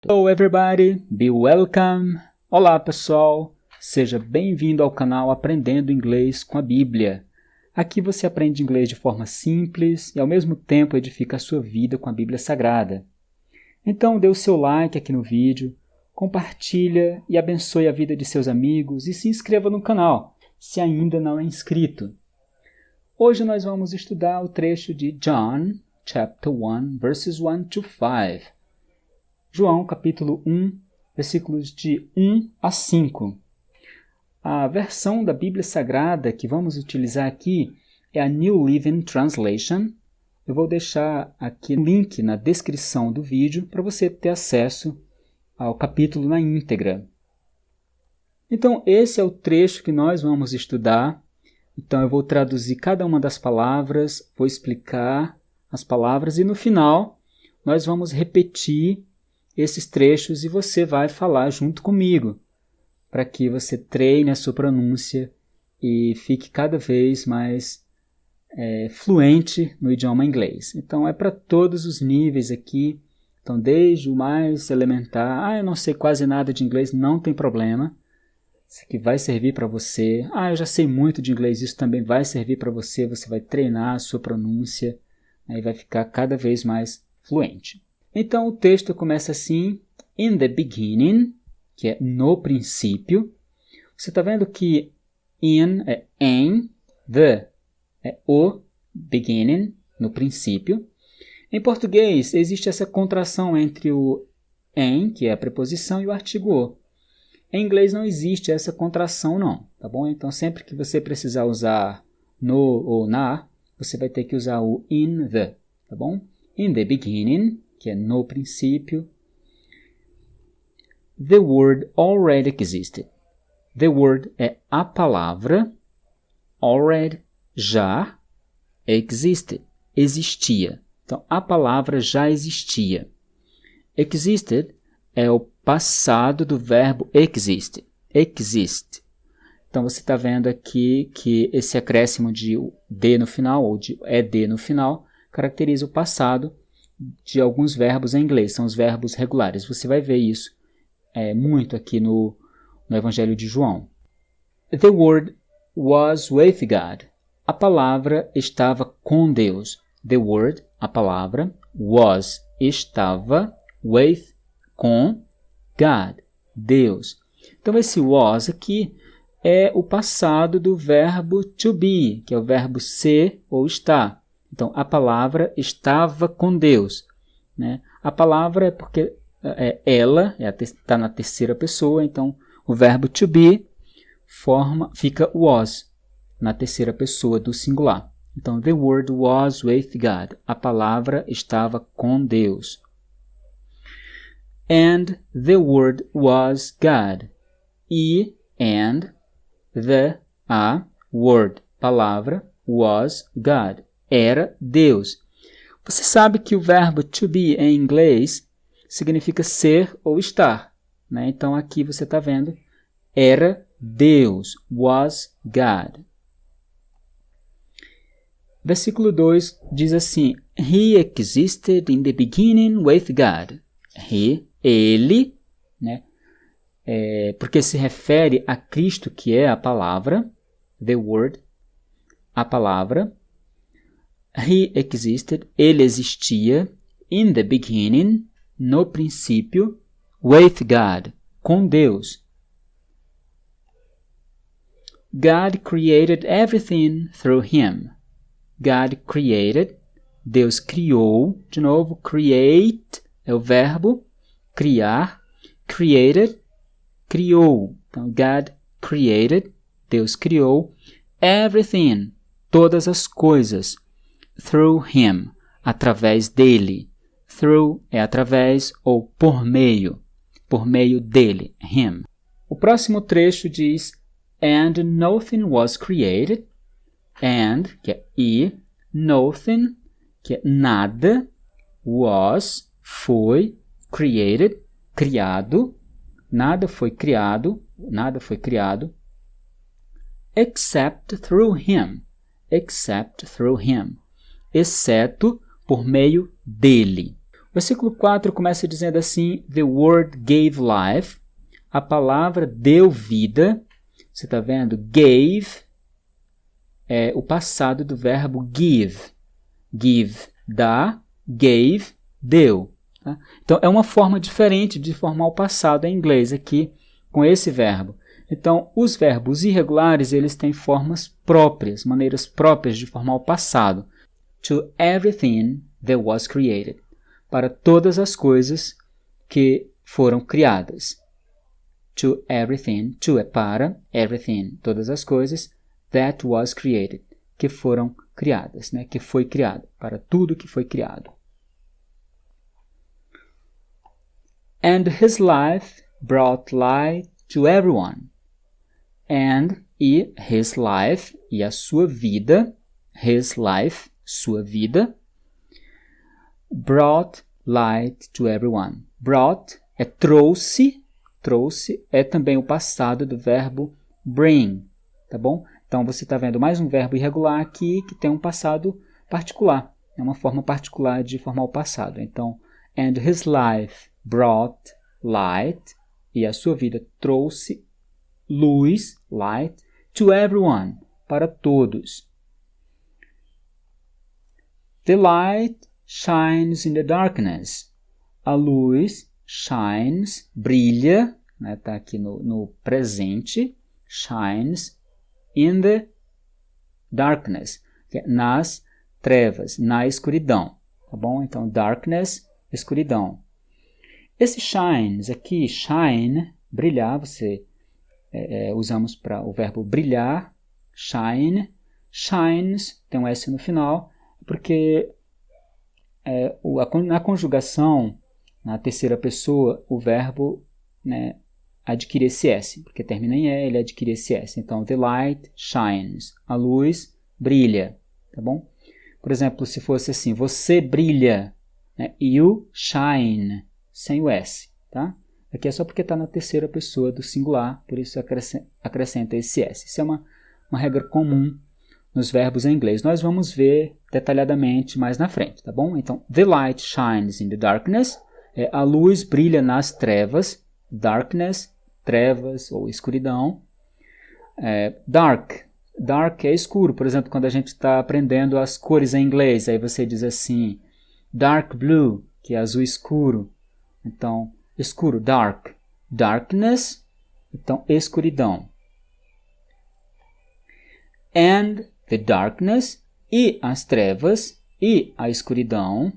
Hello everybody, be welcome. Olá pessoal, seja bem-vindo ao canal Aprendendo Inglês com a Bíblia. Aqui você aprende inglês de forma simples e ao mesmo tempo edifica a sua vida com a Bíblia Sagrada. Então dê o seu like aqui no vídeo, compartilha e abençoe a vida de seus amigos e se inscreva no canal, se ainda não é inscrito. Hoje nós vamos estudar o trecho de John, chapter 1, verses 1 to 5. João, capítulo 1, versículos de 1 a 5. A versão da Bíblia Sagrada que vamos utilizar aqui é a New Living Translation. Eu vou deixar aqui o link na descrição do vídeo para você ter acesso ao capítulo na íntegra. Então, esse é o trecho que nós vamos estudar. Então, eu vou traduzir cada uma das palavras, vou explicar as palavras e no final nós vamos repetir esses trechos e você vai falar junto comigo, para que você treine a sua pronúncia e fique cada vez mais fluente no idioma inglês. Então é para todos os níveis aqui, então desde o mais elementar, eu não sei quase nada de inglês, não tem problema, isso aqui vai servir para você. Eu já sei muito de inglês, isso também vai servir para você, você vai treinar a sua pronúncia e vai ficar cada vez mais fluente. Então, o texto começa assim, in the beginning, que é no princípio. Você está vendo que in é em, the é o, beginning, no princípio. Em português, existe essa contração entre o em, que é a preposição, e o artigo o. Em inglês não existe essa contração não, tá bom? Então, sempre que você precisar usar no ou na, você vai ter que usar o in the, tá bom? In the beginning, que é no princípio. The word already existed. The word é a palavra. Already, já. Existed, existia. Então, a palavra já existia. Existed é o passado do verbo exist. Exist. Então, você está vendo aqui que esse acréscimo de D no final, ou de ED no final, caracteriza o passado de alguns verbos em inglês, são os verbos regulares. Você vai ver isso muito aqui no Evangelho de João. The word was with God. A palavra estava com Deus. The word, a palavra, was, estava, with, com, God, Deus. Então esse was aqui é o passado do verbo to be, que é o verbo ser ou estar. Então, a palavra estava com Deus. Né? A palavra é porque ela está na terceira pessoa, então o verbo to be fica was na terceira pessoa do singular. Então, the word was with God. A palavra estava com Deus. And the word was God. And a word, palavra, was God. Era Deus. Você sabe que o verbo to be em inglês significa ser ou estar. Né? Então aqui você está vendo, era Deus, was God. Versículo 2 diz assim, He existed in the beginning with God. Ele, né? Porque se refere a Cristo que é a palavra, the word, a palavra. He existed, ele existia, in the beginning, no princípio, with God, com Deus. God created everything through him. God created, Deus criou, de novo, create é o verbo, criar, created, criou. Então, God created, Deus criou, everything, todas as coisas, through him, através dele. Through é através ou por meio dele, him. O próximo trecho diz, and nothing was created, and, que é e, nothing, que é nada, was, foi, created, criado, nada foi criado, except through him, exceto por meio dele. O Versículo 4 começa dizendo assim: The word gave life. A palavra deu vida. Você está vendo? Gave é o passado do verbo give. Give, dá, gave, deu. Tá? Então, é uma forma diferente de formar o passado em inglês aqui com esse verbo. Então, os verbos irregulares, eles têm formas próprias, maneiras próprias de formar o passado. To everything that was created. Para todas as coisas que foram criadas. To everything, to é para, everything, todas as coisas, that was created, que foram criadas, né? Que foi criado, para tudo que foi criado. And his life brought light to everyone. And, e his life, e a sua vida, his life, sua vida, brought light to everyone. Brought é trouxe, trouxe é também o passado do verbo bring, tá bom? Então você está vendo mais um verbo irregular aqui que tem um passado particular, é uma forma particular de formar o passado. Então, and his life brought light, e a sua vida trouxe luz, light, to everyone, para todos. The light shines in the darkness. A luz shines, brilha, né, tá aqui no presente, shines in the darkness, que é nas trevas, na escuridão, tá bom? Então, darkness, escuridão. Esse shines aqui, shine, brilhar, você usamos para o verbo brilhar, shine, shines, tem um S no final, porque na conjugação, na terceira pessoa, o verbo, né, adquire esse S, porque termina em E, ele adquire esse S. Então, the light shines, a luz brilha, tá bom? Por exemplo, se fosse assim, você brilha, né, you shine, sem o S, tá? Aqui é só porque está na terceira pessoa do singular, por isso acrescenta esse S. Isso é uma regra comum nos verbos em inglês. Nós vamos ver detalhadamente mais na frente, tá bom? Então, the light shines in the darkness, a luz brilha nas trevas, darkness, trevas ou escuridão. Dark, dark é escuro. Por exemplo, quando a gente está aprendendo as cores em inglês, aí você diz assim, dark blue, que é azul escuro. Então, escuro, dark. Darkness, então escuridão. And the darkness, e as trevas, e a escuridão,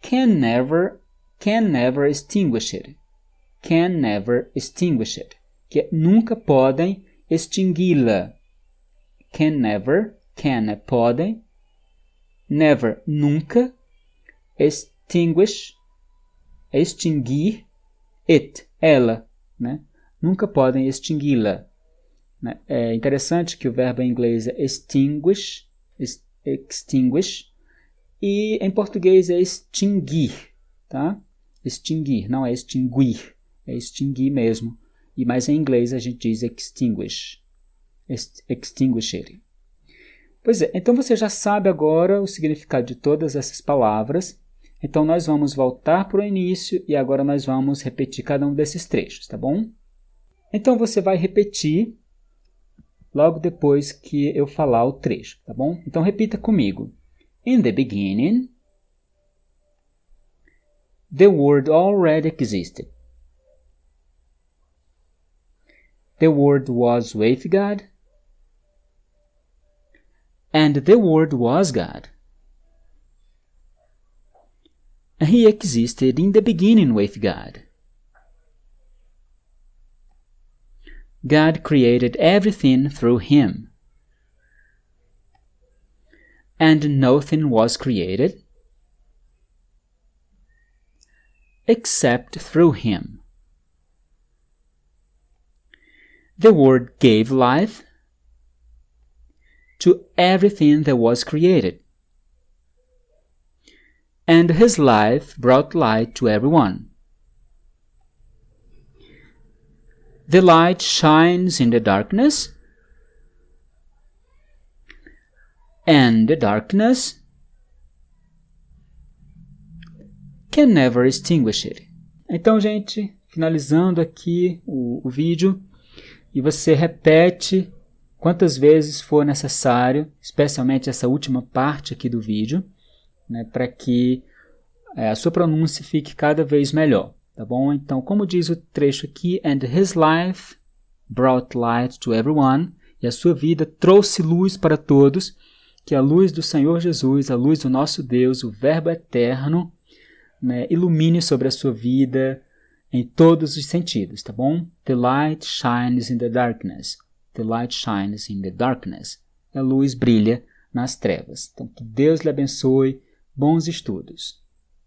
can never extinguish it. Can never extinguish it. Que nunca podem extingui-la. Can never, can é podem, never, nunca, extinguish, extinguir, it, ela, né? Nunca podem extingui-la. É interessante que o verbo em inglês é extinguish, extinguish, e em português é extinguir, tá? Extinguir, não é extinguir, é extinguir mesmo. Mas em inglês a gente diz extinguish, extinguish it. Pois é, então você já sabe agora o significado de todas essas palavras. Então nós vamos voltar para o início e agora nós vamos repetir cada um desses trechos, tá bom? Então você vai repetir logo depois que eu falar o trecho, tá bom? Então repita comigo. In the beginning, the word already existed. The word was with God, and the word was God. He existed in the beginning with God. God created everything through him. And nothing was created except through him. The Word gave life to everything that was created. And his life brought light to everyone. The light shines in the darkness, and the darkness can never extinguish it. Então, gente, finalizando aqui o vídeo, e você repete quantas vezes for necessário, especialmente essa última parte aqui do vídeo, né, para que a sua pronúncia fique cada vez melhor, tá bom? Então, como diz o trecho aqui, and his life brought light to everyone, e a sua vida trouxe luz para todos, que a luz do Senhor Jesus, a luz do nosso Deus, o Verbo eterno, né, ilumine sobre a sua vida em todos os sentidos, tá bom? The light shines in the darkness. The light shines in the darkness. A luz brilha nas trevas. Então, que Deus lhe abençoe. Bons estudos.